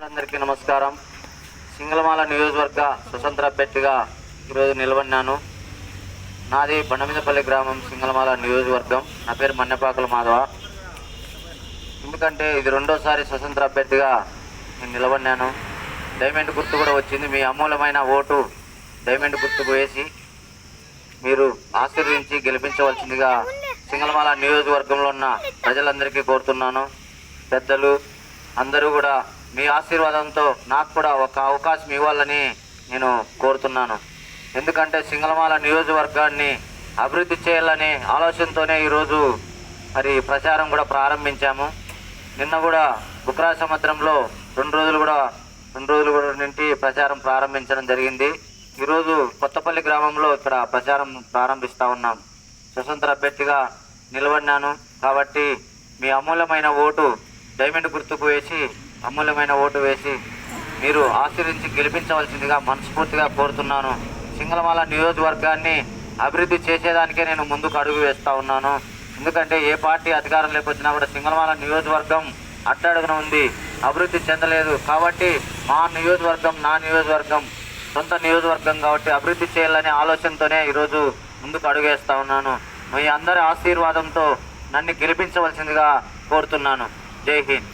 అందరికీ నమస్కారం. సింగళమాల నియోజకవర్గ స్వతంత్ర అభ్యర్థిగా ఈరోజు నిలబడినాను. నాది బండమీదపల్లి గ్రామం, సింగళమాల నియోజకవర్గం. నా పేరు మన్నెపాకల మాధవ. ఎందుకంటే ఇది రెండోసారి స్వతంత్ర అభ్యర్థిగా నేను నిలబడినాను. డైమండ్ గుర్తు కూడా వచ్చింది. మీ అమూల్యమైన ఓటు డైమండ్ గుర్తుకు వేసి మీరు ఆశీర్వించి గెలిపించవలసిందిగా సింగళమాల నియోజకవర్గంలో ఉన్న ప్రజలందరికీ కోరుతున్నాను. పెద్దలు అందరూ కూడా మీ ఆశీర్వాదంతో నాకు కూడా ఒక అవకాశం ఇవ్వాలని నేను కోరుతున్నాను. ఎందుకంటే సింగళమాల నియోజకవర్గాన్ని అభివృద్ధి చేయాలనే ఆలోచనతోనే ఈరోజు మరి ప్రచారం కూడా ప్రారంభించాము. నిన్న కూడా బుక్రా సముద్రంలో రెండు రోజులు కూడా నుండి ప్రచారం ప్రారంభించడం జరిగింది. ఈరోజు కొత్తపల్లి గ్రామంలో ఇక్కడ ప్రచారం ప్రారంభిస్తూ ఉన్నాం. స్వతంత్ర అభ్యర్థిగా నిలబడినాను కాబట్టి మీ అమూల్యమైన ఓటు డైమండ్ గుర్తుకు వేసి మీరు ఆశీర్వించి గెలిపించవలసిందిగా మనస్ఫూర్తిగా కోరుతున్నాను. సింగళమాల నియోజకవర్గాన్ని అభివృద్ధి చేసేదానికే నేను ముందుకు అడుగు వేస్తూ ఉన్నాను. ఎందుకంటే ఏ పార్టీ అధికారం లేకపోచ్చినా కూడా సింగళమాల నియోజకవర్గం అట్టడుగున ఉంది, అభివృద్ధి చెందలేదు. కాబట్టి నా నియోజకవర్గం సొంత నియోజకవర్గం కాబట్టి అభివృద్ధి చేయాలనే ఆలోచనతోనే ఈరోజు ముందుకు అడుగు వేస్తూ ఉన్నాను. మీ అందరి ఆశీర్వాదంతో నన్ను గెలిపించవలసిందిగా కోరుతున్నాను. జై హింద్.